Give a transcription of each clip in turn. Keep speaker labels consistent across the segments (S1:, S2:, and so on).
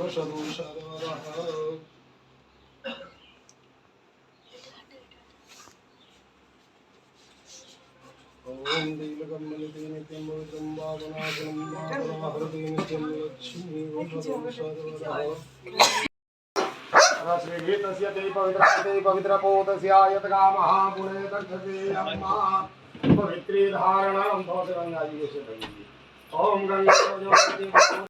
S1: ओम दीलकमलते नित्यं ब्रह्मावनाशनं महाहृदे नित्यं लक्ष्मी रश्मिगीतस्य ते पवित्रपोतस्यायतकामः पुणे दक्षते अम्मा पवित्री धारणं भवति गंगाजीस्य ओम गंगा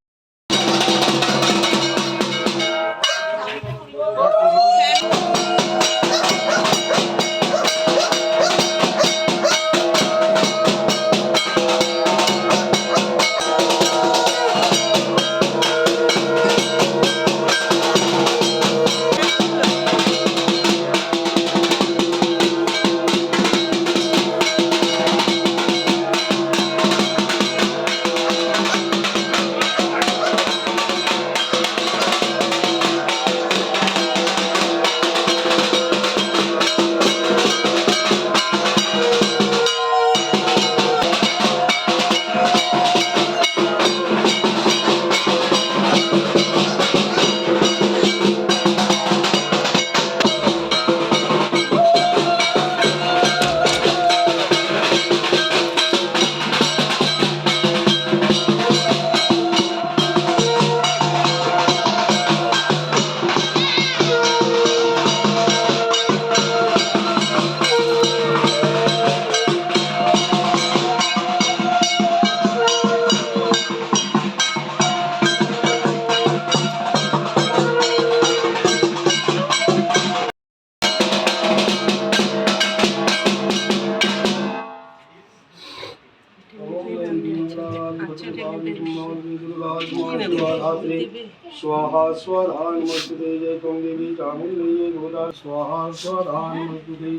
S1: स्वाहा स्वधा नमस्ते जय देवी चामुंडे जय गोदा स्वाहा स्वधा नमस्ते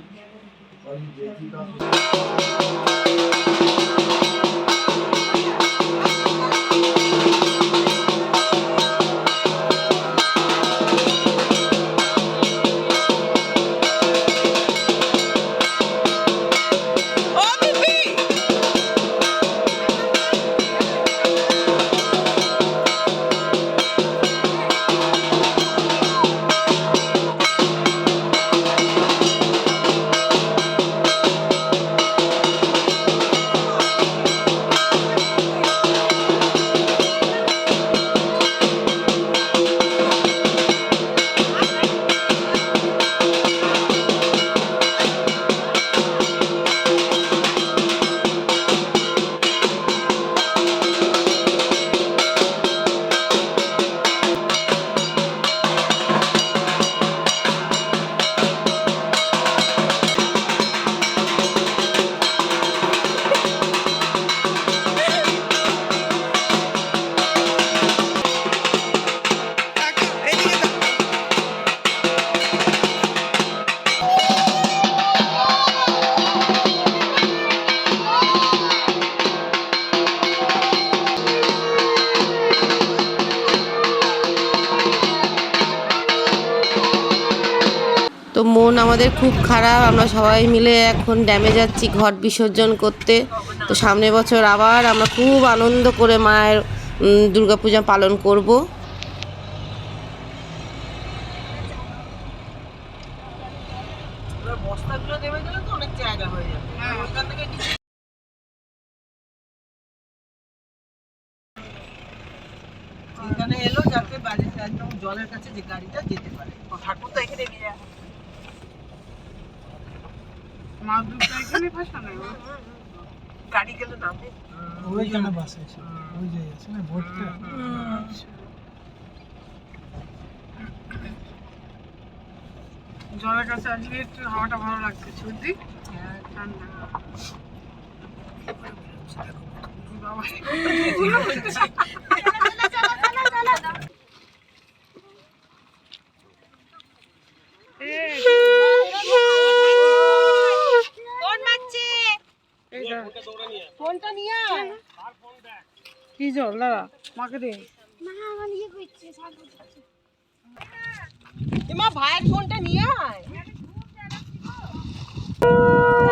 S2: তো মন আমাদের খুব খারাপ, আমরা সবাই মিলে এখন ড্যামে যাচ্ছি ঘট বিসর্জন করতে। তো সামনের বছর আবার আমরা খুব আনন্দ করে মায়ের দুর্গাপূজা পালন করব।
S3: এখানে এলো যাতে বাড়ি একদম জলের কাছে যে গাড়িটা যেতে পারে। ঠাকুর তো এখানে নিয়ে যায় মা দুর্গা এখানে ভাসানো গাড়ি গেলে নামে ওইখানে বাস আছে ওই যে আছে না ভোটটা জলের কাছে আজকে একটু হাওয়াটা ভালো লাগছে সত্যি ঠান্ডা বাবা ফোনটা নিয়ে আয় কি জল দাদা মাকে দে মা ভাইয়ের ফোনটা নিয়ে আয়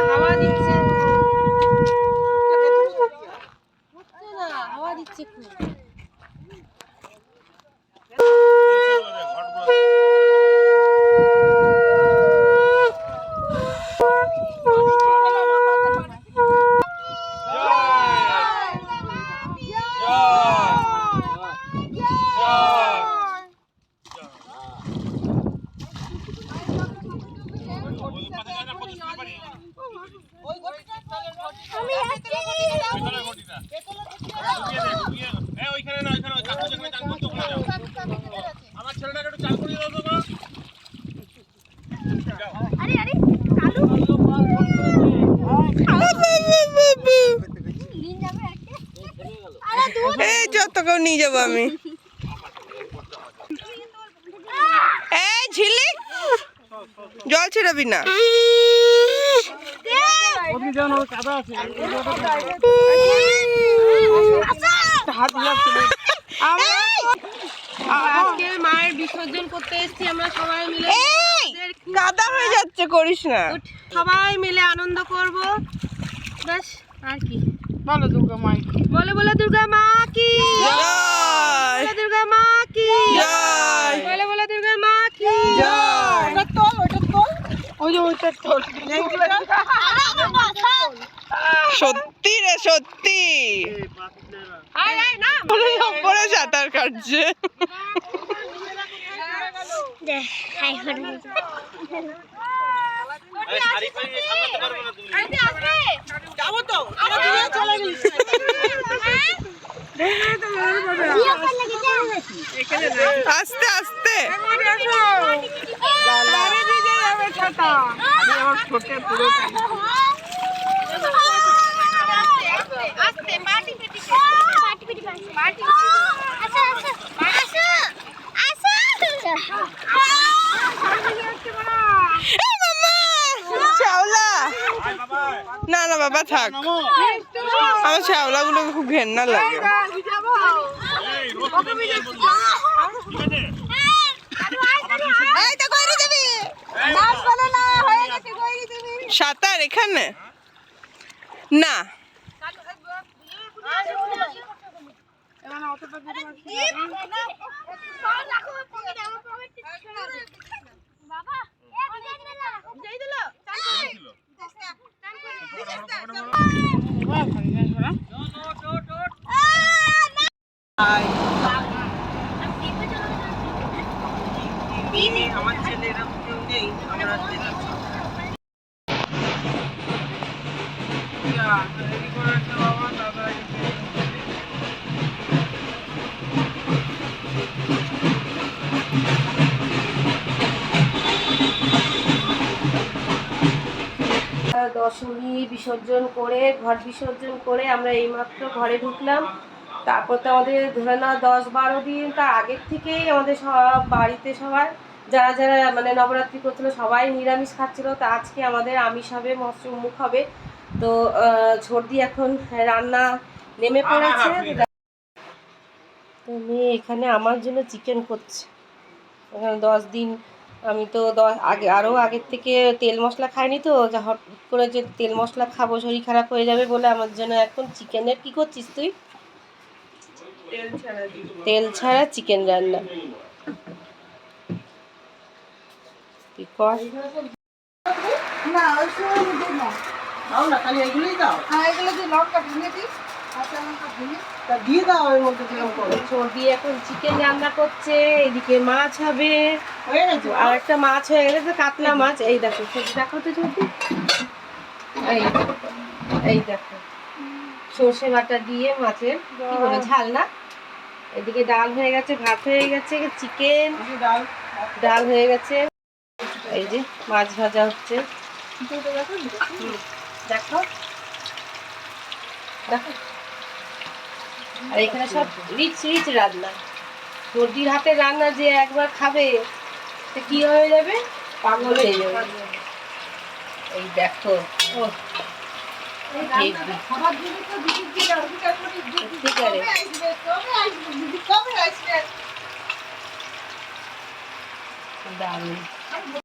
S3: হাওয়া দিচ্ছে হাওয়া দিচ্ছে খুব
S4: নিয়ে যাবো আমি। এই ঝিলিক জল ছিড়াবি না।
S2: আজকে মায়ের বিসর্জন করতে এসেছি আমরা সবাই মিলে।
S4: কাদা হয়ে যাচ্ছে, করিস না।
S2: সবাই মিলে আনন্দ করব ব্যাস, আর কি।
S3: বলো দুর্গা মাই
S2: বলে বলে দুর্গা মা কি
S4: জয়
S2: বলে দুর্গা মা কি
S4: জয়
S2: বলে বলে দুর্গা মা কি
S4: জয়।
S3: ওটা তোল ওই যে ওইটা তোল
S4: সত্যি রে সত্যি,
S2: আয় আয় না
S4: ওপরে সাঁতার কাটছে। আস্তে আস্তে শ্যাওলা, না না বাবা থাক, আমার শ্যাওলা গুলো খুব ঘেন্না লাগে। সাঁতার এখানে না, আমার ছেলেরা কেউ নেই, আমরা
S2: দশমী বিসর্জন করে ঘট বিসর্জন করে আমরা এইমাত্র ঘরে ঢুকলাম। তারপর তো আমাদের ধরে না 10-12 দিন তার আগের থেকেই আমাদের সব বাড়িতে সবাই যারা যারা মানে নবরাত্রি করছিল সবাই নিরামিষ খাচ্ছিল। তো আজকে আমাদের আমিষ হবে, মৎস্য মুখ হবে। তো ঝর্দি এখন রান্না নেমে পড়েছে। তো মেয়ে এখানে আমার জন্য চিকেন করছে। এখানে 10 দিন আমি তো আরও আগের থেকে তেল মশলা খাইনি, তো যা হট করে যে তেল মশলা খাবো শরীর খারাপ হয়ে যাবে বলে আমার জন্য এখন চিকেনের কি করছিস তুই? তেল ছাড়া চিকেন রান্না তুই কর।
S3: না ওই সময় দাও না, খালি এগুলোই দাও। হ্যাঁ এগুলো দিয়ে লঙ্কা ভেঙে দিই, কাঁচা লঙ্কা ভেঙে তা দিয়ে দাও এর মধ্যে যেরকম করে।
S2: সর্দি এখন চিকেন রান্না করছে, এদিকে মাছ হবে।
S3: হয়ে গেছে
S2: আর একটা মাছ হয়ে গেছে, কাতলা মাছ। এই দেখো সর্দি, দেখো তো সর্দি, এই দেখো সর্ষে বাটা দিয়ে মাছের কি বলে ঝাল না। এদিকে ডাল হয়ে গেছে, ভাত হয়ে গেছে, চিকেন ডাল হয়ে গেছে, এই যে মাছ ভাজা হচ্ছে। দেখো দেখো, আর এখানে সব রিচ রিচ রান্না। সর্দির হাতে রান্না যে একবার খাবে সে কি হয়ে যাবে, পাগল হয়ে যাবে। এই দেখো ও দারুণ।